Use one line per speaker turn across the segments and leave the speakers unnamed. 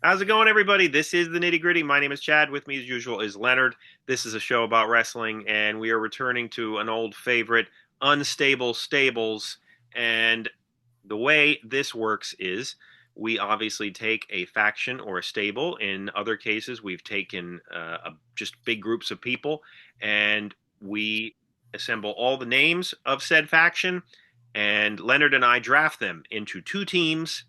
How's it going, everybody? This is the Nitty Gritty. My name is Chad. With me, as usual, is Leonard. This is a show about wrestling, and we are returning to an old favorite, Unstable Stables. And the way this works is we obviously take a faction or a stable. In other cases, we've taken just big groups of people, and we assemble all the names of said faction, and Leonard and I draft them into two teams,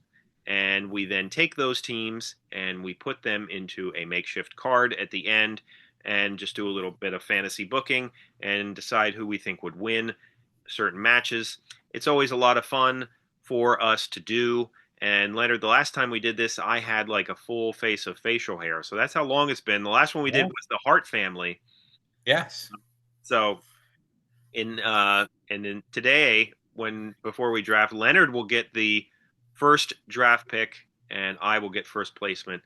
and we then take those teams and we put them into a makeshift card at the end and just do a little bit of fantasy booking and decide who we think would win certain matches. It's always a lot of fun for us to do. And Leonard, the last time we did this, I had like a full face of facial hair. So that's how long it's been. The last one we did
Yeah.
was the Hart family.
Yes.
So and then today, when before we draft, Leonard will get the first draft pick, and I will get first placement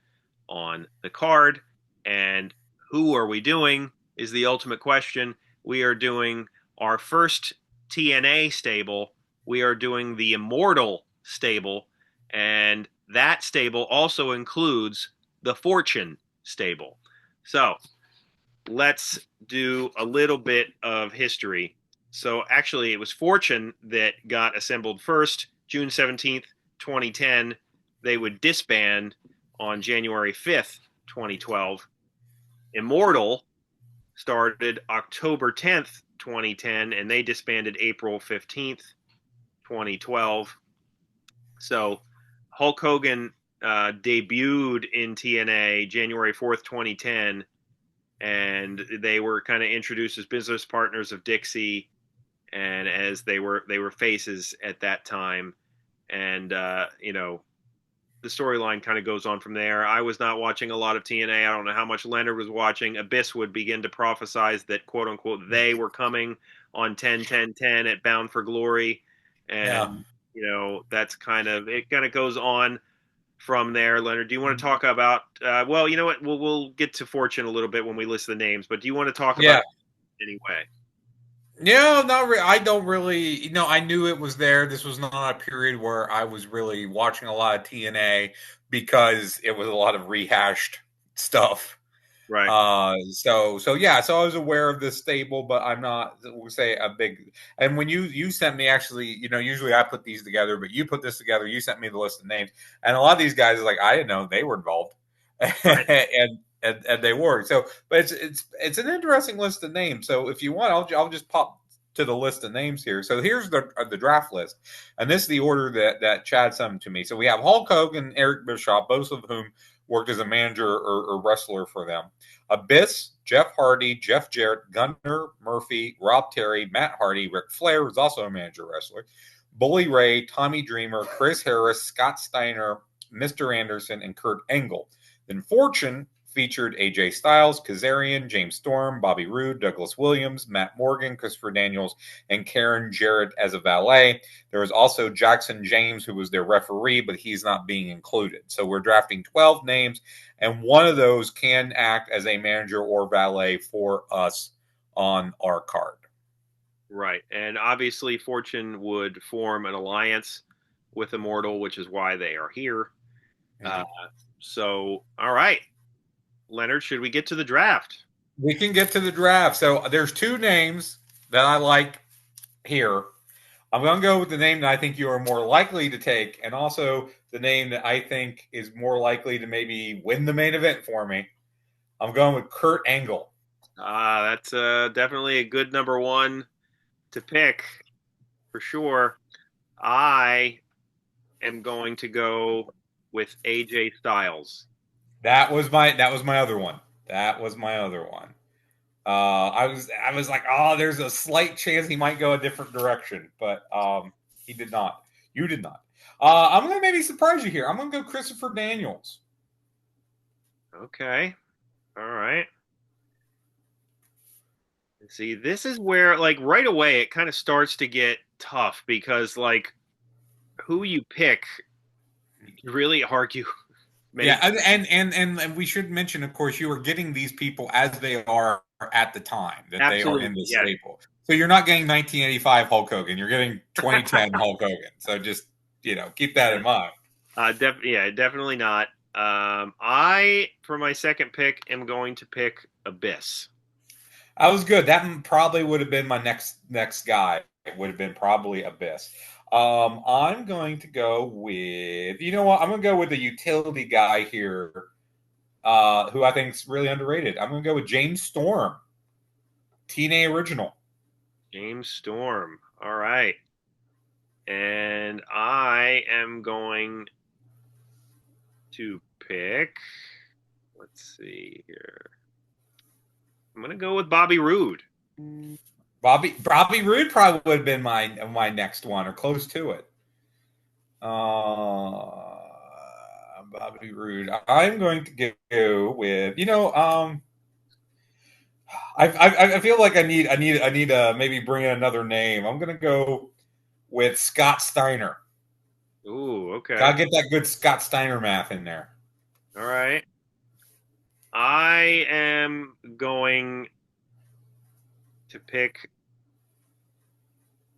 on the card. And who are we doing is the ultimate question. We are doing our first TNA stable. We are doing the Immortal stable, and that stable also includes the Fortune stable. So let's do a little bit of history. So actually, it was Fortune that got assembled first, June 17th, 2010. They would disband on January 5th, 2012. Immortal started October 10th, 2010, and they disbanded April 15th, 2012. So Hulk Hogan debuted in TNA January 4th, 2010, and they were kind of introduced as business partners of Dixie, and as they were faces at that time. And the storyline kind of goes on from there. I was not watching a lot of TNA. I don't know how much Leonard was watching. Abyss would begin to prophesize that, quote unquote, they were coming on 10-10-10 at Bound for Glory.
Yeah.
And that's kind of it. Kind of goes on from there. Leonard, do you want to talk about well, you know what, we'll get to Fortune a little bit when we list the names, but do you want to talk about
Yeah.
it anyway?
No, not really. I don't really. I knew it was there. This was not a period where I was really watching a lot of TNA because it was a lot of rehashed stuff.
Right.
So yeah. So I was aware of this stable, but I'm not, we'll say, a big. And when you sent me, actually, usually I put these together, but you put this together. You sent me the list of names, and a lot of these guys is like I didn't know they were involved,
Right.
and they were. So, but it's an interesting list of names. So if you want, I'll just pop to the list of names here. So here's the draft list, and this is the order that Chad sent to me. So we have Hulk Hogan, Eric Bischoff, both of whom worked as a manager or wrestler for them. Abyss, Jeff Hardy, Jeff Jarrett, Gunner Murphy, Rob Terry, Matt Hardy, Ric Flair was also a manager wrestler. Bully Ray, Tommy Dreamer, Chris Harris, Scott Steiner, Mr. Anderson, and Kurt Angle. Then Fortune featured AJ Styles, Kazarian, James Storm, Bobby Roode, Douglas Williams, Matt Morgan, Christopher Daniels, and Karen Jarrett as a valet. There was also Jackson James, who was their referee, but he's not being included. So we're drafting 12 names, and one of those can act as a manager or valet for us on our card.
Right. And obviously Fortune would form an alliance with Immortal, which is why they are here.
Mm-hmm.
So all right, Leonard, should we get to the draft?
We can get to the draft. So there's two names that I like here. I'm going to go with the name that I think you are more likely to take, and also the name that I think is more likely to maybe win the main event for me. I'm going with Kurt Angle.
That's definitely a good number one to pick for sure. I am going to go with AJ Styles.
That was my other one. That was my other one. I was like, oh, there's a slight chance he might go a different direction, but he did not. You did not. I'm going to maybe surprise you here. I'm going to go Christopher Daniels.
Okay. All right. See, this is where, like, right away, it kind of starts to get tough because, like, who you pick, you really argue.
Yeah, and we should mention, of course, you are getting these people as they are at the time that they are in
Absolutely,
this
yes.
staple. So you're not getting 1985 Hulk Hogan. You're getting 2010 Hulk Hogan. So just keep that in mind.
Yeah, definitely not. I for my second pick am going to pick Abyss.
I was good. That probably would have been my next guy. It would have been probably Abyss. I'm going to go with, you know what? I'm going to go with the utility guy here, who I think is really underrated. I'm going to go with James Storm, TNA original.
James Storm. All right. And I am going to pick, let's see here. I'm going to go with Bobby Roode.
Bobby Roode probably would have been my next one or close to it. Bobby Roode. I'm going to go with, I feel like I need to maybe bring in another name. I'm going to go with Scott Steiner.
Ooh, okay.
Gotta get that good Scott Steiner math in there.
All right. I am going to pick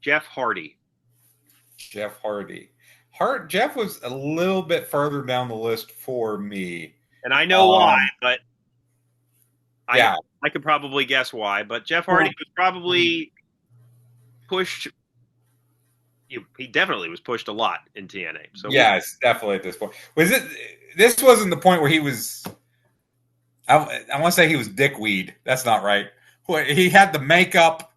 Jeff Hardy.
Jeff Hardy. Jeff was a little bit further down the list for me.
And I know why,
Um,
but I
yeah.
I could probably guess why. But Jeff Hardy was probably pushed. He definitely was pushed a lot in TNA. So
Yes, definitely at this point. This wasn't the point where he was. I want to say he was dickweed. That's not right. He had the makeup.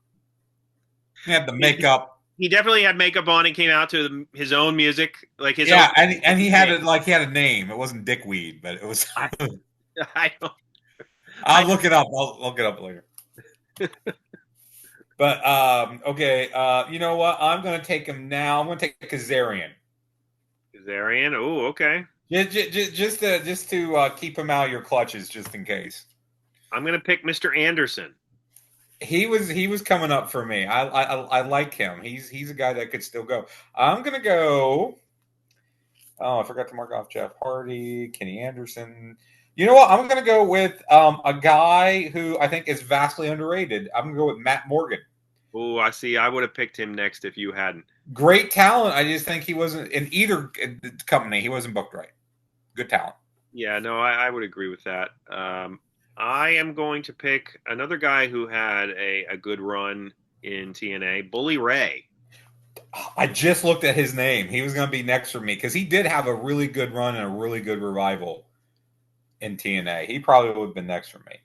He had the
he,
makeup.
he definitely had makeup on and came out to his own music, like his own.
Yeah, and he had it like he had a name. It wasn't dickweed, but it was.
I, I don't. I
I'll look it up. I'll look it up later. But okay, you know what? I'm going to take him now. I'm going to take Kazarian.
Kazarian. Oh, okay.
Just to keep him out of your clutches, just in case.
I'm gonna pick Mr. Anderson.
He was coming up for me. I like him. He's a guy that could still go. I'm gonna go. Oh, I forgot to mark off Jeff Hardy, Kenny Anderson. You know what? I'm gonna go with a guy who I think is vastly underrated. I'm gonna go with Matt Morgan.
Oh, I see. I would have picked him next if you hadn't.
Great talent. I just think he wasn't in either company. He wasn't booked right. Good talent.
Yeah, no, I would agree with that. I am going to pick another guy who had a good run in TNA, Bully Ray.
I just looked at his name. He was going to be next for me because he did have a really good run and a really good revival in TNA. He probably would have been next for me.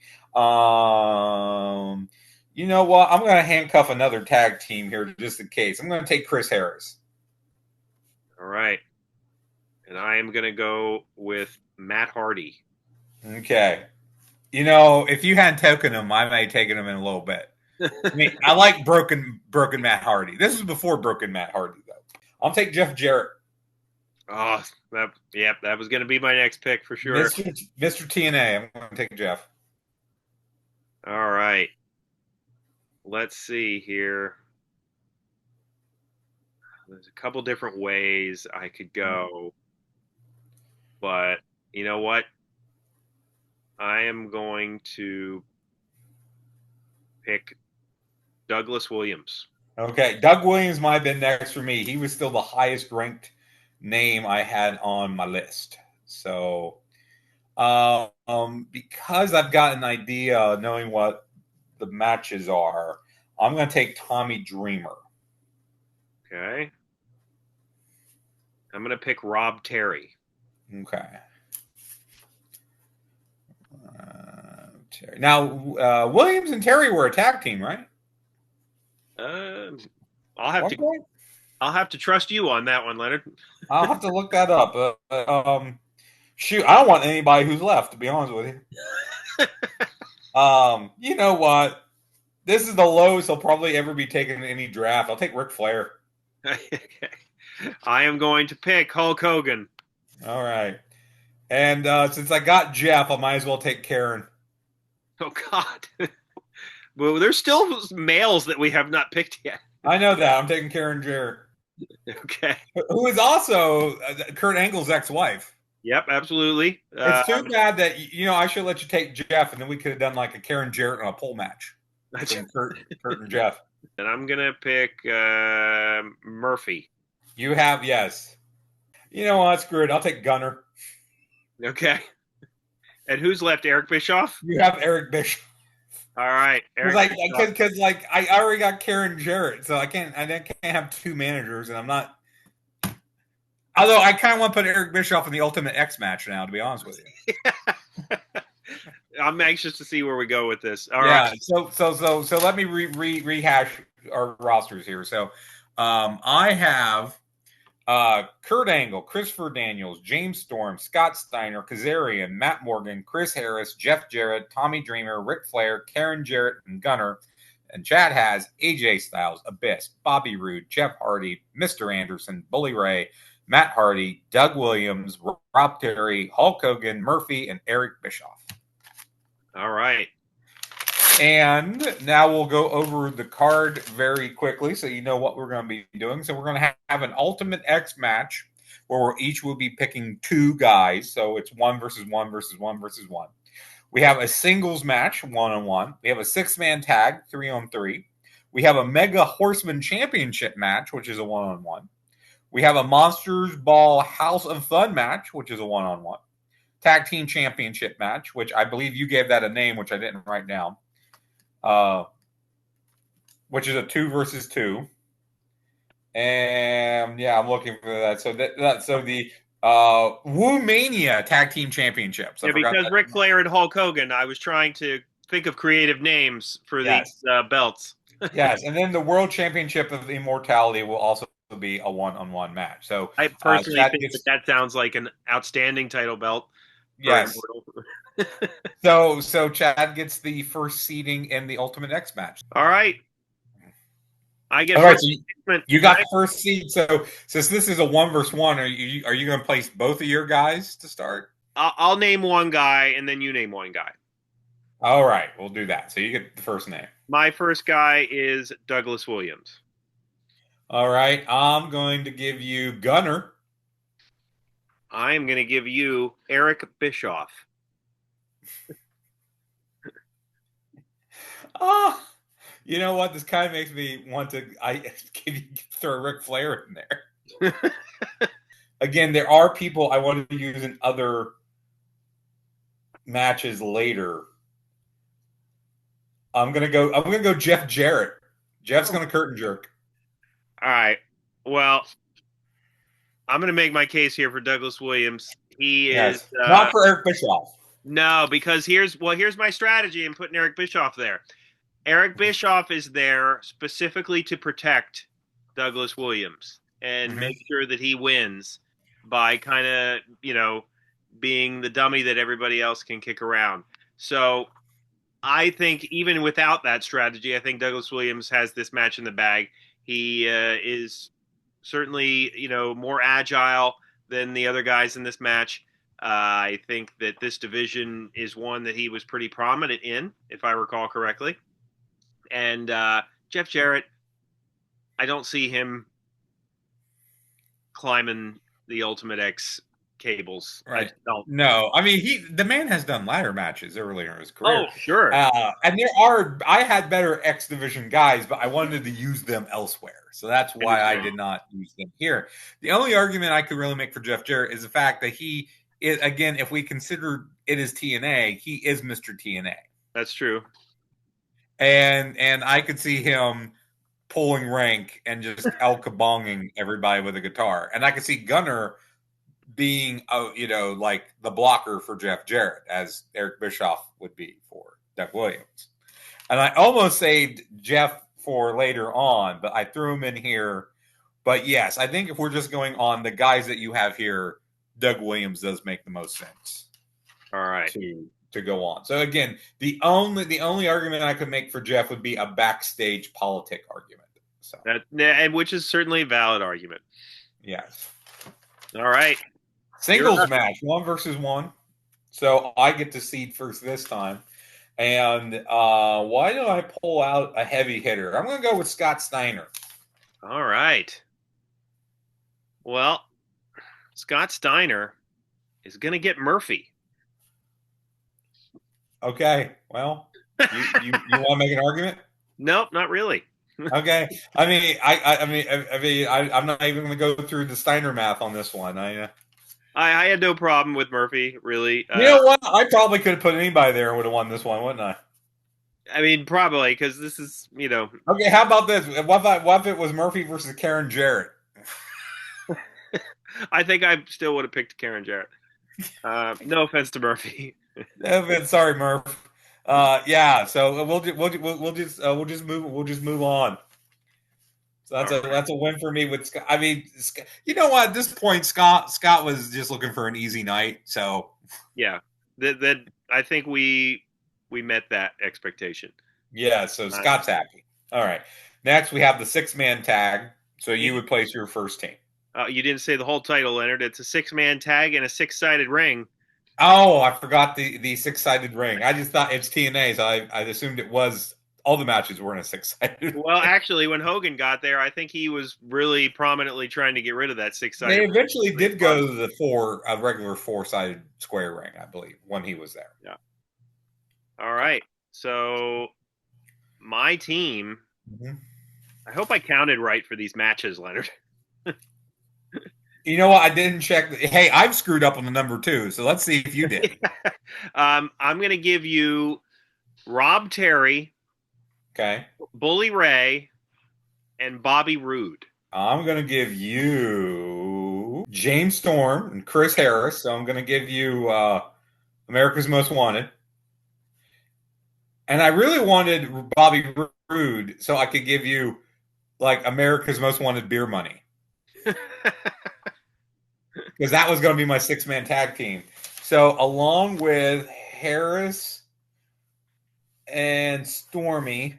You know what? I'm going to handcuff another tag team here just in case. I'm going to take Chris Harris.
All right. And I am going to go with Matt Hardy.
Okay. You know, if you hadn't taken him, I may have taken him in a little bit. I mean, I like broken Matt Hardy. This is before broken Matt Hardy, though. I'll take Jeff Jarrett.
Oh, that was going to be my next pick for sure.
Mr. TNA. I'm going to take Jeff.
All right. Let's see here. There's a couple different ways I could go. But you know what? I am going to pick Douglas Williams.
Okay, Doug Williams might have been next for me. He was still the highest ranked name I had on my list. So, because I've got an idea knowing what the matches are, I'm going to take Tommy Dreamer.
Okay. I'm going to pick Rob Terry.
Okay. Terry. Now, Williams and Terry were a tag team, right?
I'll have to trust you on that one, Leonard.
I'll have to look that up. Shoot, I don't want anybody who's left, to be honest with you. You know what? This is the lowest he'll probably ever be taken in any draft. I'll take Ric Flair.
Okay. I am going to pick Hulk Hogan.
All right. And since I got Jeff, I might as well take Karen.
Oh, God. Well, there's still males that we have not picked yet.
I know that. I'm taking Karen Jarrett.
Okay.
Who is also Kurt Angle's ex-wife.
Yep, absolutely.
It's too bad that, I should let you take Jeff, and then we could have done like a Karen Jarrett on a pole match. Kurt and Jeff.
And I'm going to pick Murphy.
You have, yes. You know what? Screw it. I'll take Gunner.
Okay. And who's left? Eric Bischoff?
You have Eric Bischoff.
All right.
Because
Eric Bischoff.
I already got Karen Jarrett, so I can't have two managers, and I'm not. Although I kind of want to put Eric Bischoff in the Ultimate X match now, to be honest with you.
I'm anxious to see where we go with this. All
Yeah.
right.
So let me rehash our rosters here. So I have Kurt Angle, Christopher Daniels, James Storm, Scott Steiner, Kazarian, Matt Morgan, Chris Harris, Jeff Jarrett, Tommy Dreamer, Ric Flair, Karen Jarrett, and Gunner. And Chad has AJ Styles, Abyss, Bobby Roode, Jeff Hardy, Mr. Anderson, Bully Ray, Matt Hardy, Doug Williams, Rob Terry, Hulk Hogan, Murphy, and Eric Bischoff.
All right.
And now we'll go over the card very quickly so you know what we're going to be doing. So we're going to have an Ultimate X match where we each will be picking two guys. So it's 1 versus 1 versus 1 versus 1. We have a singles match, 1-on-1. We have a 6-man tag, 3-on-3. We have a Mega Horseman Championship match, which is a 1-on-1. We have a Monsters Ball House of Fun match, which is a 1-on-1. Tag Team Championship match, which I believe you gave that a name, which I didn't write down. Which is a 2 versus 2. And yeah, I'm looking for that. So the Woo Mania Tag Team Championships.
Yeah, because Ric Flair and Hulk Hogan, I was trying to think of creative names for these belts.
Yes, and then the World Championship of Immortality will also be a 1-on-1 match. So
I personally think that sounds like an outstanding title belt.
Yes. So Chad gets the first seeding in the Ultimate X match.
All right. I get.
All right. So you got the first seed. So since this is a 1 versus 1, are you going to place both of your guys to start?
I'll name one guy, and then you name one guy.
All right, we'll do that. So you get the first name.
My first guy is Douglas Williams.
All right, I'm going to give you Gunner.
I'm going to give you Eric Bischoff.
Oh, you know what? This kind of makes me want to throw Ric Flair in there. Again, there are people I wanted to use in other matches later. I'm gonna go Jeff Jarrett. Jeff's gonna curtain jerk.
All right. Well, I'm gonna make my case here for Douglas Williams. He is
not for Eric Bischoff.
No, because here's my strategy in putting Eric Bischoff there. Eric Bischoff is there specifically to protect Douglas Williams and make sure that he wins by kind of, being the dummy that everybody else can kick around. So I think even without that strategy, I think Douglas Williams has this match in the bag. He is certainly, more agile than the other guys in this match. I think that this division is one that he was pretty prominent in, if I recall correctly. And Jeff Jarrett, I don't see him climbing the Ultimate X cables.
Right. No, I mean the man has done ladder matches earlier in his career.
Oh, sure.
And I had better X division guys, but I wanted to use them elsewhere. So that's why I did not use them here. The only argument I could really make for Jeff Jarrett is the fact that he is, again, if we consider it as TNA, he is Mr. TNA.
That's true.
And I could see him pulling rank and just El Kabonging everybody with a guitar. And I could see Gunner being, like the blocker for Jeff Jarrett, as Eric Bischoff would be for Doug Williams. And I almost saved Jeff for later on, but I threw him in here. But yes, I think if we're just going on the guys that you have here, Doug Williams does make the most sense.
All right.
To go on. So again, the only argument I could make for Jeff would be a backstage politic argument. So
and which is certainly a valid argument.
Yes.
All right.
Singles match, 1 versus 1. So I get to seed first this time. And why do I pull out a heavy hitter? I'm going to go with Scott Steiner.
All right. Well, Scott Steiner is going to get Murphy.
Okay. Well, you want to make an argument?
Nope, not really.
Okay. I mean, I'm not even going to go through the Steiner math on this one.
I had no problem with Murphy, really.
You know what? I probably could have put anybody there and would have won this one, wouldn't I?
I mean, probably because this is,
Okay, how about this? What if it was Murphy versus Karen Jarrett?
I think I still would have picked Karen Jarrett. No offense to Murphy.
Sorry, Murph. Yeah. So we'll just move on. So
All right.
that's a win for me with Scott. I mean, you know what? At this point, Scott was just looking for an easy night. So
Yeah, that I think we met that expectation.
yeah. So
Uh,
Scott's happy. All right. Next, we have the 6-man tag. So
you,
you would place your first team.
you didn't say the whole title, Leonard. It's a six-man tag and a six-sided ring.
Oh, I forgot the 6-sided ring. I just thought it's TNA, so I assumed it was all the matches were in a 6-sided
Well,
ring.
actually, when Hogan got there, I think he was really prominently trying to get rid of that six-sided
They
ring.
eventually did go to the a regular 4-sided square ring, I believe, when he was there.
Yeah. All right. So my team.
Mm-hmm.
I hope I counted right for these matches, Leonard.
You know what? I didn't check. Hey, I've screwed up on the number two, so let's see if you did.
I'm going to give you Rob Terry,
Okay.
Bully Ray, and Bobby Roode.
I'm going to give you James Storm and Chris Harris. So I'm going to give you America's Most Wanted. And I really wanted Bobby Roode so I could give you like America's Most Wanted beer money because that was going to be my 6-man tag team. So along with Harris and Stormy,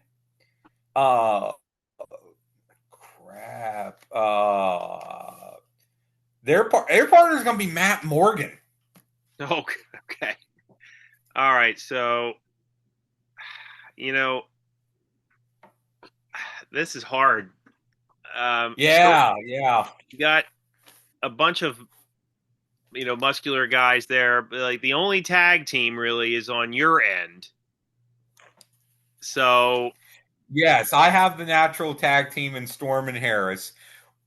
uh, crap, their partner is going to be Matt Morgan.
Oh, okay. All right. So, you know, this is hard. So
Yeah.
you got a bunch of, muscular guys there, but like the only tag team really is on your end. So,
Yes, I have the natural tag team in Storm and Harris.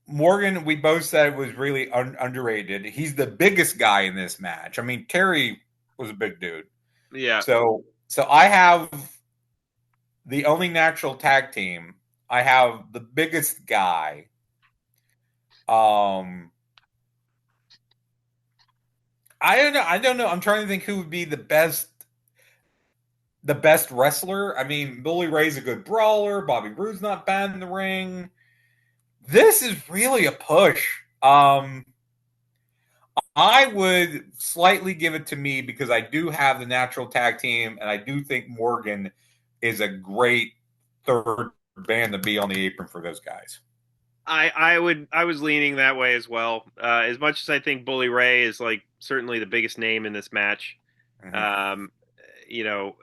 Morgan, we both said was really underrated. He's the biggest guy in this match. I mean, Terry was a big dude.
yeah.
So I have the only natural tag team. I have the biggest guy. Um, I don't know. I don't know. I'm trying to think who would be the best wrestler. I mean, Bully Ray's a good brawler. Bobby Roode's not bad in the ring. This is really a push. I would slightly give it to me because I do have the natural tag team, and I do think Morgan is a great third band to be on the apron for those guys.
I was leaning that way as well. As much as I think Bully Ray is like certainly the biggest name in this match,
Mm-hmm.
um, you know,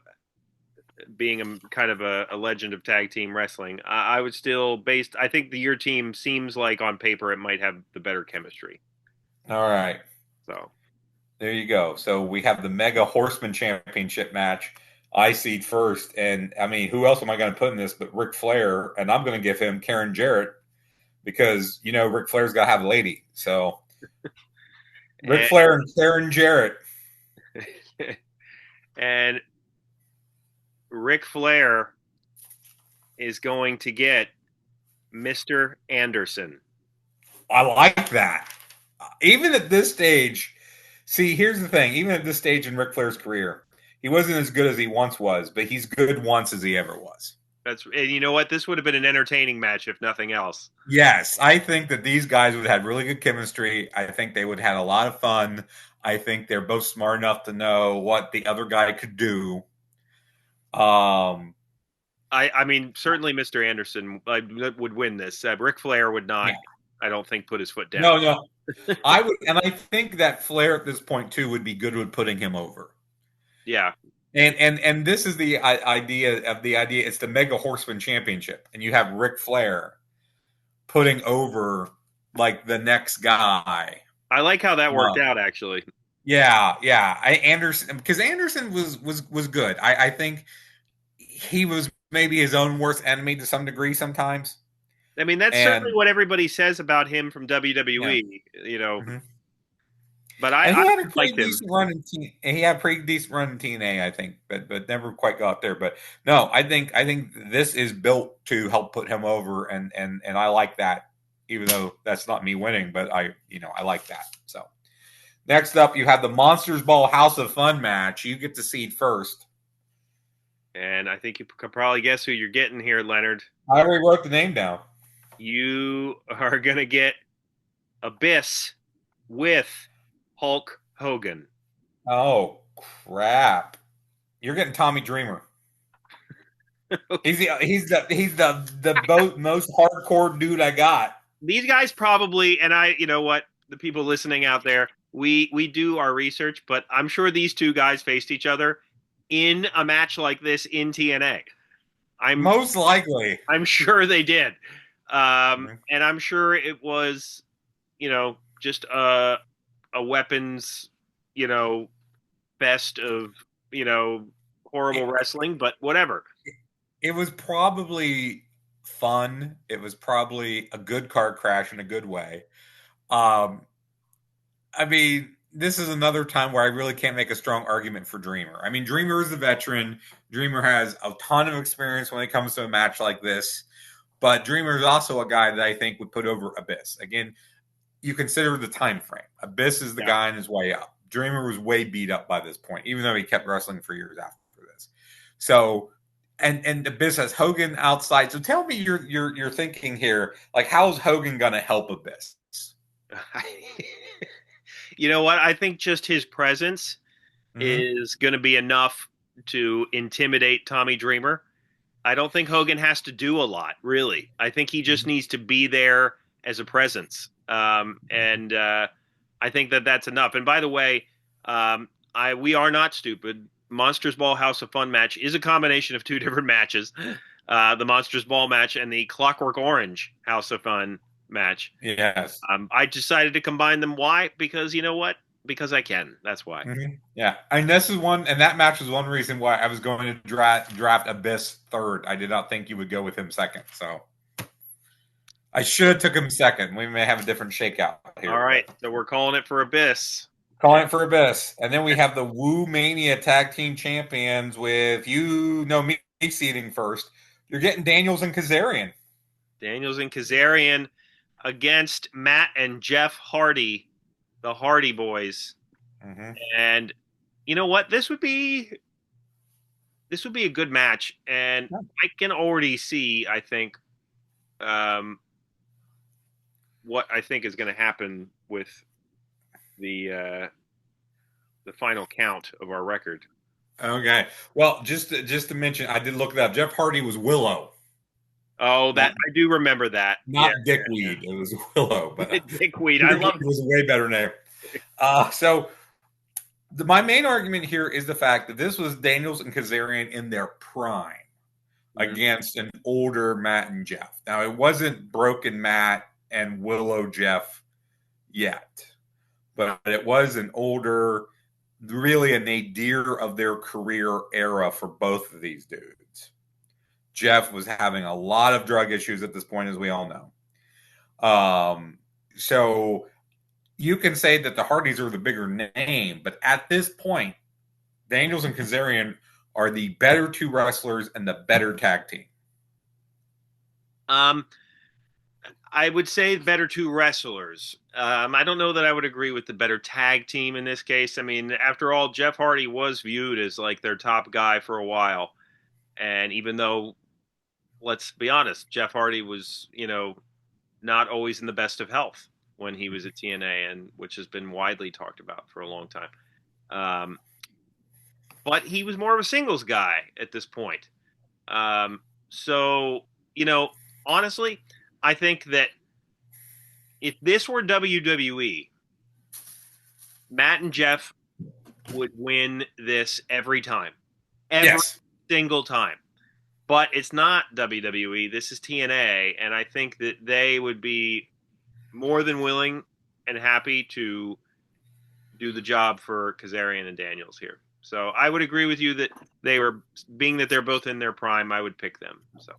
being a kind of a legend of tag team wrestling, I would still based. I think your team seems like on paper it might have the better chemistry.
All right.
So
There you go. So we have the Mega Horseman Championship match. I seed first. And I mean, who else am I going to put in this but Ric Flair? And I'm going to give him Karen Jarrett because, Ric Flair's got to have a lady. So Ric
and,
Flair and Karen Jarrett.
and Ric Flair is going to get Mr. Anderson.
I like that. Even at this stage, see, here's the thing. Even at this stage in Ric Flair's career, he wasn't as good as he once was, but he's good once as he ever was.
And you know what? This would have been an entertaining match if nothing else.
Yes, I think that these guys would have had really good chemistry. I think they would have had a lot of fun. I think they're both smart enough to know what the other guy could do. Um,
I mean, certainly Mr. Anderson would win this. Ric Flair would not.
yeah,
I don't think put his foot down.
no, I would, and I think that Flair at this point too would be good with putting him over.
Yeah,
And this is the idea of the idea. It's the Mega Horseman Championship, and you have Ric Flair putting over like the next guy.
I like how that worked out. Actually,
Yeah. Anderson because Anderson was good. I think he was maybe his own worst enemy to some degree sometimes.
I mean that's certainly
And
what everybody says about him from
yeah,
WWE.
mm-hmm.
but
And
I
he had a pretty
liked him.
decent run in and he had a pretty decent run in TNA, I think, but never quite got there. But no, I think this is built to help put him over, and I like that, even though that's not me winning, but I like that. So next up, you have the Monsters Ball House of Fun match. You get to seed first.
And I think you could probably guess who you're getting here, Leonard.
I already wrote the name down.
You are going to get Abyss with Hulk Hogan.
Oh crap! You're getting Tommy Dreamer. He's the most hardcore dude I got.
These guys probably, and you know what, the people listening out there, we do our research, but I'm sure these two guys faced each other in a match like this in TNA. I'm
Most likely.
I'm sure they did,
Mhm.
and I'm sure it was, just a weapons, you know, best of, horrible
It,
wrestling, but whatever.
it was probably fun. It was probably a good car crash in a good way. Um, I mean, this is another time where I really can't make a strong argument for Dreamer. I mean, Dreamer is a veteran. Dreamer has a ton of experience when it comes to a match like this. But Dreamer is also a guy that I think would put over Abyss. Again, you consider the time frame. Abyss is the
Yeah.
guy on his way up. Dreamer was way beat up by this point, even though he kept wrestling for years after this. So, and Abyss has Hogan outside. So tell me your thinking here. Like, how's Hogan going to help Abyss?
You know what? I think just his presence
Mm-hmm.
is going to be enough to intimidate Tommy Dreamer. I don't think Hogan has to do a lot, really. I think he just needs to be there as a presence. And I think that that's enough. And by the way, we are not stupid. Monsters Ball House of Fun match is a combination of two different matches, the Monsters Ball match and the Clockwork Orange House of Fun match.
Yes.
I decided to combine them. Why? Because you know what? Because I can. That's why.
Mm-hmm. Yeah, and this is one, and that match was one reason why I was going to draft Abyss third. I did not think you would go with him second, so I should have took him second. We may have a different shakeout
All
here,
right,
but
so we're calling it for Abyss.
calling it for Abyss, and then we have the Woo Mania Tag Team Champions with me seeding first. You're getting Daniels and Kazarian.
Daniels and Kazarian against Matt and Jeff Hardy, the Hardy Boys.
Mm-hmm.
And you know what? This would be a good match, and I can already see. I think um, what I think is going to happen with the the final count of our record.
Okay, well, just to mention, I did look it up. Jeff Hardy was Willow,
Oh, that
not
I do remember that. Yeah,
not Dickweed. It was Willow, but
Dickweed. I love
Dickweed was a way better name. So my main argument here is the fact that this was Daniels and Kazarian in their prime
it.
against an older Matt and Jeff. Now, it wasn't Broken Matt and Willow Jeff yet, but it was an older, really a nadir of their career era for both of these dudes. Jeff was having a lot of drug issues at this point, as we all know. So you can say that the Hardys are the bigger name, but at this point, Daniels and Kazarian are the better two wrestlers and the better tag team.
Um, I would say better two wrestlers. I don't know that I would agree with the better tag team in this case. I mean, after all, Jeff Hardy was viewed as like their top guy for a while. And even though, let's be honest, Jeff Hardy was, not always in the best of health when he was at TNA, and which has been widely talked about for a long time. Um, but he was more of a singles guy at this point. Um, so, you know, honestly, I think that if this were WWE, Matt and Jeff would win this every
Yes.
single time. But it's not WWE. This is TNA, and I think that they would be more than willing and happy to do the job for Kazarian and Daniels here. So I would agree with you that being that they're both in their prime, I would pick them. So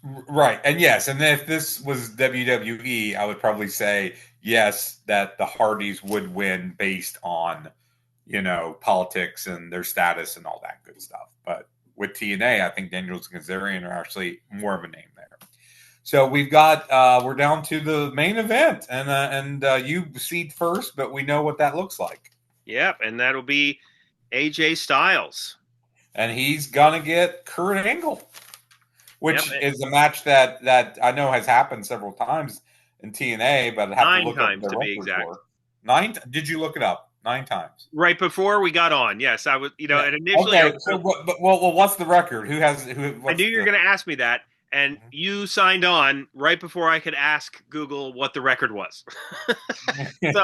Right. And yes, and if this was WWE, I would probably say yes, that the Hardys would win based on, politics and their status and all that good stuff. But with TNA, I think Daniels and Kazarian are actually more of a name there. So we're down to the main event, and you seed first, but we know what that looks like.
Yep, and that'll be AJ Styles.
And he's gonna get Kurt Angle,
Yep,
which is a match that I know has happened several times in TNA, but I'd have to
nine
look up
times
the
to be
records
exact.
for. Nine? Did you look it up? 9 times.
Right before we got on, yes, I was.
Yeah.
And initially,
Okay. So, well, what's the record? Who has who?
I
What's
knew you were
the?
going to ask me that, and you signed on right before I could ask Google what the record was. So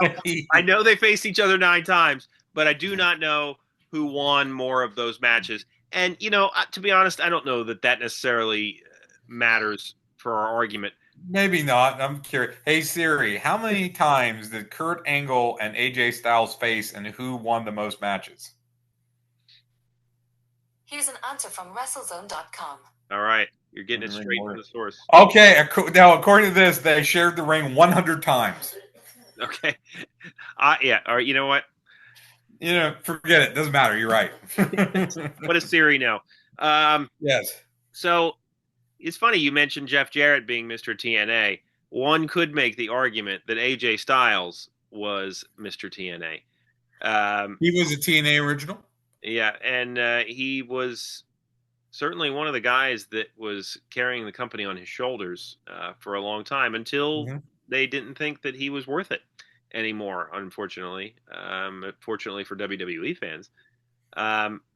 I know they faced each other 9 times, but I do not know who won more of those matches. And to be honest, I don't know that necessarily matters for our argument.
Maybe not. I'm curious. Hey Siri, how many times did Kurt Angle and AJ Styles face, and who won the most matches?
Here's an answer from WrestleZone.com.
All right, you're getting it straight from the source.
Okay, now according to this, they shared the ring 100 times.
Okay, yeah. All right, you know what?
Forget it. Doesn't matter. You're right.
What does Siri know?
Yes.
So it's funny you mentioned Jeff Jarrett being Mr. TNA. One could make the argument that AJ Styles was Mr. TNA.
He was a TNA original.
Yeah, and he was certainly one of the guys that was carrying the company on his shoulders for a long time until they didn't think that he was worth it anymore, unfortunately. Fortunately for WWE fans.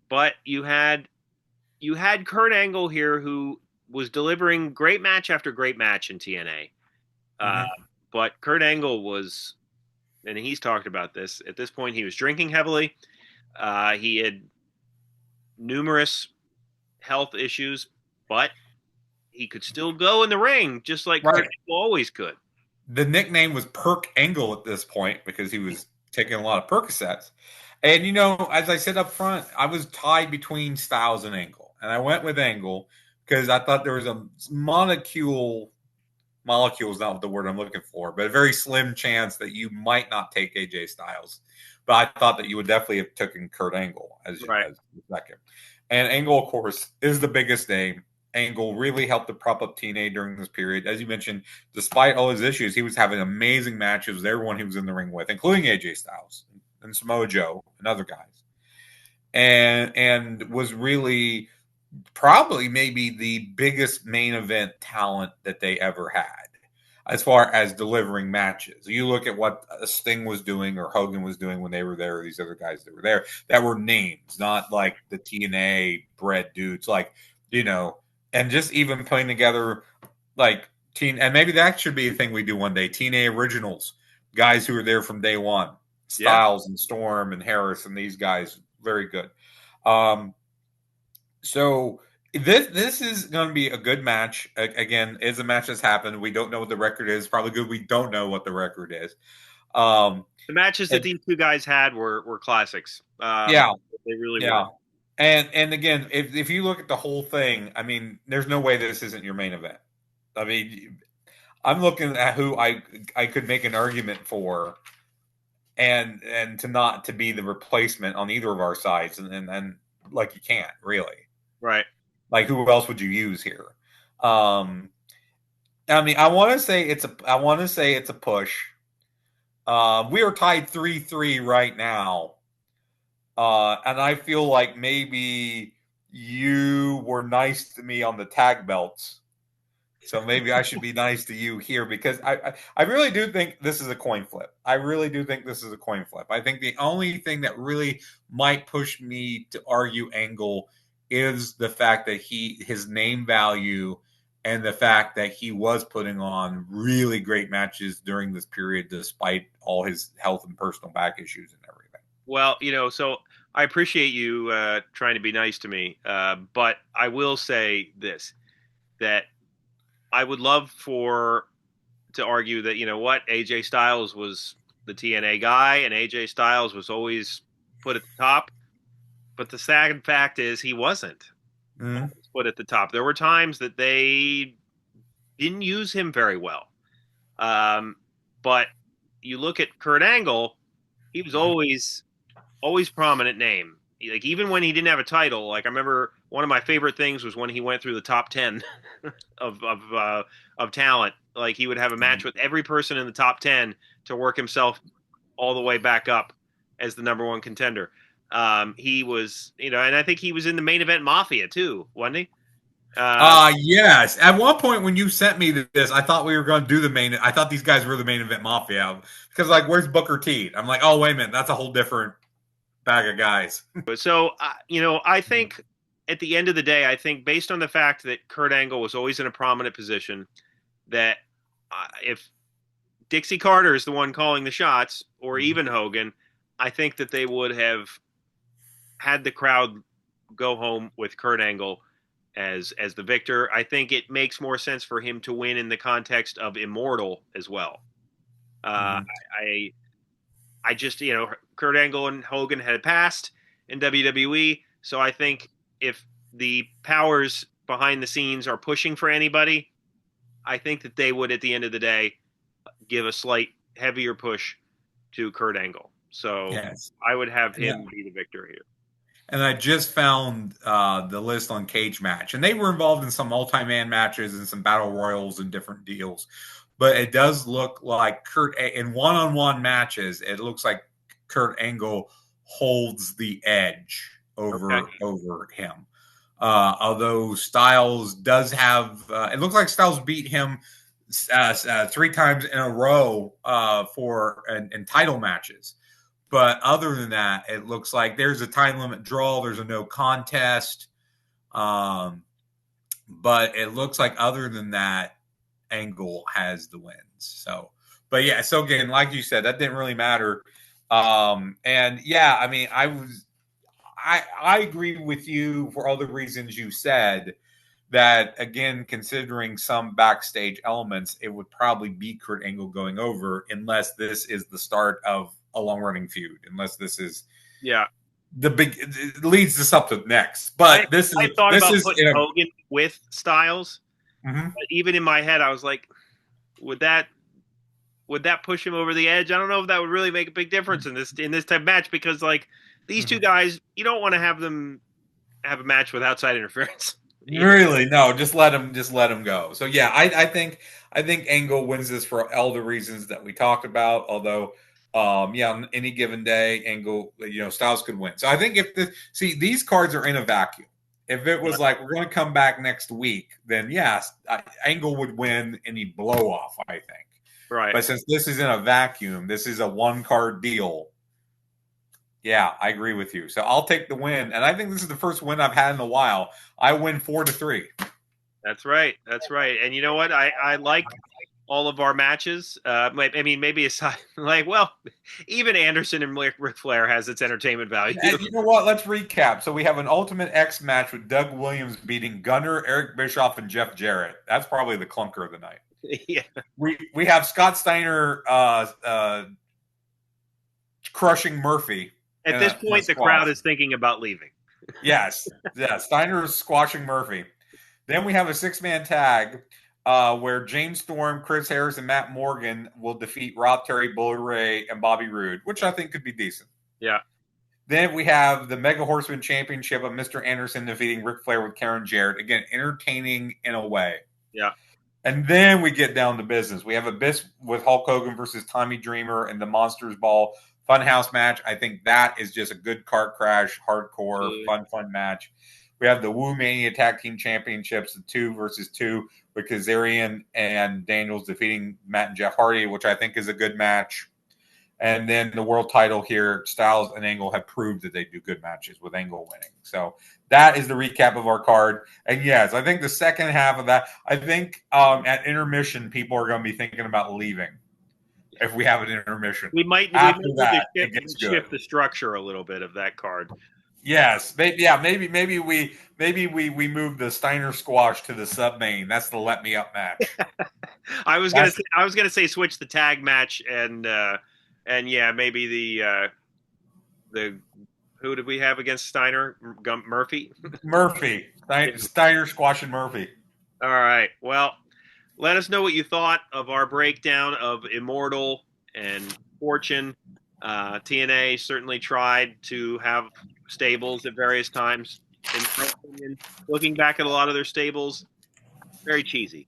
But you had Kurt Angle here who was delivering great match after great match in TNA. But Kurt Angle was, and he's talked about this, at this point he was drinking heavily. He had numerous health issues, but he could still go in the ring just like Kurt Angle always could.
The nickname was Perk Angle at this point because he was taking a lot of Percocets. And, as I said up front, I was tied between Styles and Angle. And I went with Angle because I thought there was a molecule is not the word I'm looking for, but a very slim chance that you might not take AJ Styles. But I thought that you would definitely have taken Kurt Angle as the second. And Angle, of course, is the biggest name. Angle really helped to prop up TNA during this period. As you mentioned, despite all his issues, he was having amazing matches with everyone he was in the ring with, including AJ Styles and Samoa Joe and other guys. And was really probably maybe the biggest main event talent that they ever had as far as delivering matches. You look at what Sting was doing or Hogan was doing when they were there, or these other guys that were there, that were names, not like the TNA bred dudes, like, and just even putting together like and maybe that should be a thing we do one day, TNA originals, guys who are there from day one, Styles and Storm and Harris and these guys, very good. So this is going to be a good match. Again, it's a match that's happened. We don't know what the record is. Probably good we don't know what the record is.
The matches that these two guys had were classics. They really were.
And again, if you look at the whole thing, I mean, there's no way this isn't your main event. I mean, I'm looking at who I could make an argument for, and to be the replacement on either of our sides, and like you can't really.
Right.
Like, who else would you use here? I mean, I want to say it's a push. We are tied 3-3 right now. And I feel like maybe you were nice to me on the tag belts. So maybe I should be nice to you here, because I really do think this is a coin flip. I think the only thing that really might push me to argue Angle is the fact that his name value and the fact that he was putting on really great matches during this period despite all his health and personal back issues and everything.
Well, so I appreciate you trying to be nice to me, but I will say this, that I would love to argue that, AJ Styles was the TNA guy and AJ Styles was always put at the top. But the sad fact is he wasn't put at the top. There were times that they didn't use him very well. But, you look at Kurt Angle, he was always prominent name. Like even when he didn't have a title, like I remember one of my favorite things was when he went through the top 10 of talent. Like he would have a match with every person in the top 10 to work himself all the way back up as the number one contender. He was, and I think he was in the main event Mafia too, wasn't he?
Yes. At one point when you sent me this, I thought we were going to do the main. I thought these guys were the main event Mafia because, like, where's Booker T? I'm like, oh wait a minute, that's a whole different bag of guys.
So, I think at the end of the day, I think based on the fact that Kurt Angle was always in a prominent position, that if Dixie Carter is the one calling the shots, or even Hogan, I think that they would have had the crowd go home with Kurt Angle as the victor. I think it makes more sense for him to win in the context of Immortal as well. I just, Kurt Angle and Hogan had passed in WWE, so I think if the powers behind the scenes are pushing for anybody, I think that they would, at the end of the day, give a slight heavier push to Kurt Angle. So
yes.
I would have him be the victor here.
And I just found the list on Cage Match, and they were involved in some multi-man matches and some battle royals and different deals. But it does look like in one-on-one matches, it looks like Kurt Angle holds the edge over him. Although Styles does have, it looks like Styles beat him 3 times in a row in title matches. But other than that, it looks like there's a time limit draw. There's a no contest. But it looks like other than that, Angle has the wins. So again, like you said, that didn't really matter. And yeah, I mean, I agree with you for all the reasons you said. That again, considering some backstage elements, it would probably be Kurt Angle going over, unless this is the start of a long running feud, unless this is the big, it leads to something next. But I
thought about putting Hogan with Styles.
Mm-hmm.
But even in my head, I was like, would that push him over the edge? I don't know if that would really make a big difference in this type of match, because like these two guys, you don't want to have them have a match with outside interference.
Really, no, just let him go. So yeah, I think Angle wins this for all the reasons that we talked about. Although, on any given day, Angle, Styles could win. So I think these cards are in a vacuum. If it was like we're going to come back next week, then yes, Angle would win any blow off, I think.
Right.
But since this is in a vacuum, this is a 1-card deal. Yeah, I agree with you. So I'll take the win, and I think this is the first win I've had in a while. I win 4-3.
That's right. And you know what? I like all of our matches. I mean, maybe aside, even Anderson and Ric Flair has its entertainment value.
And you know what? Let's recap. So we have an Ultimate X match with Doug Williams beating Gunner, Eric Bischoff, and Jeff Jarrett. That's probably the clunker of the night.
Yeah.
We have Scott Steiner crushing Murphy.
At this point, the crowd is thinking about leaving.
Yes. Steiner is squashing Murphy. Then we have a 6-man tag where James Storm, Chris Harris, and Matt Morgan will defeat Rob Terry, Bully Ray, and Bobby Roode, which I think could be decent.
Yeah.
Then we have the Mega Horseman Championship of Mr. Anderson defeating Ric Flair with Karen Jarrett. Again, entertaining in a way.
Yeah.
And then we get down to business. We have Abyss with Hulk Hogan versus Tommy Dreamer and the Monsters Ball Funhouse match. I think that is just a good car crash, hardcore, fun match. We have the Wu Mania Tag Team Championships, the 2 versus 2, with Kazarian and Daniels defeating Matt and Jeff Hardy, which I think is a good match. And then the world title here, Styles and Angle have proved that they do good matches with Angle winning. So that is the recap of our card. And yes, I think the second half of that, I think at intermission, people are going to be thinking about leaving. If we have an intermission,
we might shift the structure a little bit of that card.
Yes, maybe we move the Steiner squash to the sub main. That's the let me up match.
I was gonna say switch the tag match and maybe the who did we have against Steiner? Murphy. Steiner
squashing Murphy.
All right. Well, let us know what you thought of our breakdown of Immortal and Fortune. TNA certainly tried to have stables at various times. In my opinion, looking back at a lot of their stables, very cheesy.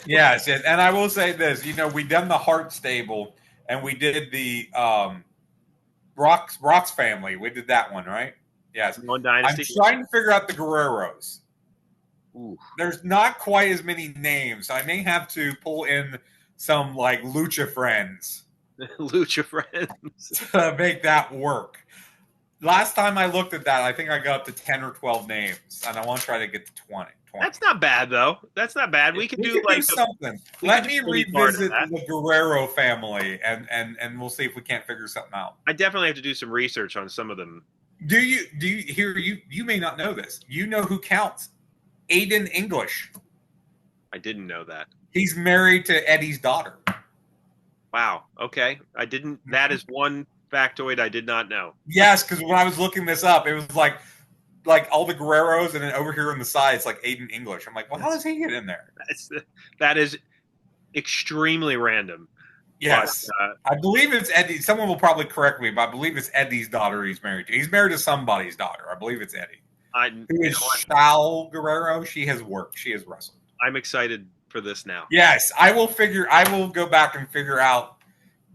Yes, and I will say this: we done the Hart stable, and we did the Rock's family. We did that one, right? Yes.
One
I'm
Dynasty.
trying to figure out the Guerreros.
Ooh.
There's not quite as many names. I may have to pull in some like Lucha friends
Lucha Friends
to make that work. Last time I looked at that, I think I got up to 10 or 12 names, and I want to try to get to 20.
That's not bad, though. That's not bad. We could do
something. Let me revisit the Guerrero family, and we'll see if we can't figure something out.
I definitely have to do some research on some of them.
Do you hear you may not know this. You know who counts? Aiden English.
I didn't know that.
He's married to Eddie's daughter.
Wow. Okay. I didn't. That is one factoid I did not know.
Yes, because when I was looking this up, it was like all the Guerreros, and then over here on the side, it's like Aiden English. I'm like, well, how does he get in there?
That is extremely random.
Yes. But, I believe it's Eddie. Someone will probably correct me, but I believe it's Eddie's daughter he's married to. He's married to somebody's daughter. I believe it's Eddie. Who is Sal Guerrero? She has worked. She has wrestled.
I'm excited for this now.
Yes, I will go back and figure out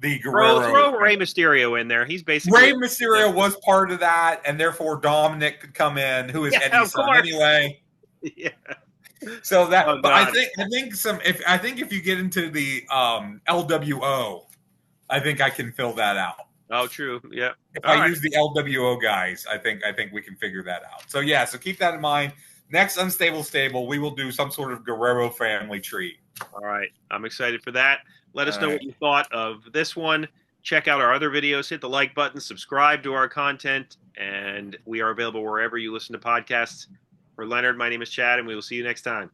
the Guerrero.
Throw Rey Mysterio in there. He's basically
Rey Mysterio was part of that, and therefore Dominic could come in, who is Eddie's son anyway.
Yeah.
So that, but I think if you get into the LWO, I think I can fill that out.
Oh, true. Yeah.
If I use the LWO guys, I think we can figure that out. So yeah, so keep that in mind. Next Unstable Stable, we will do some sort of Guerrero family tree.
All right. I'm excited for that. Let us know what you thought of this one. Check out our other videos. Hit the like button. Subscribe to our content. And we are available wherever you listen to podcasts. For Leonard, my name is Chad, and we will see you next time.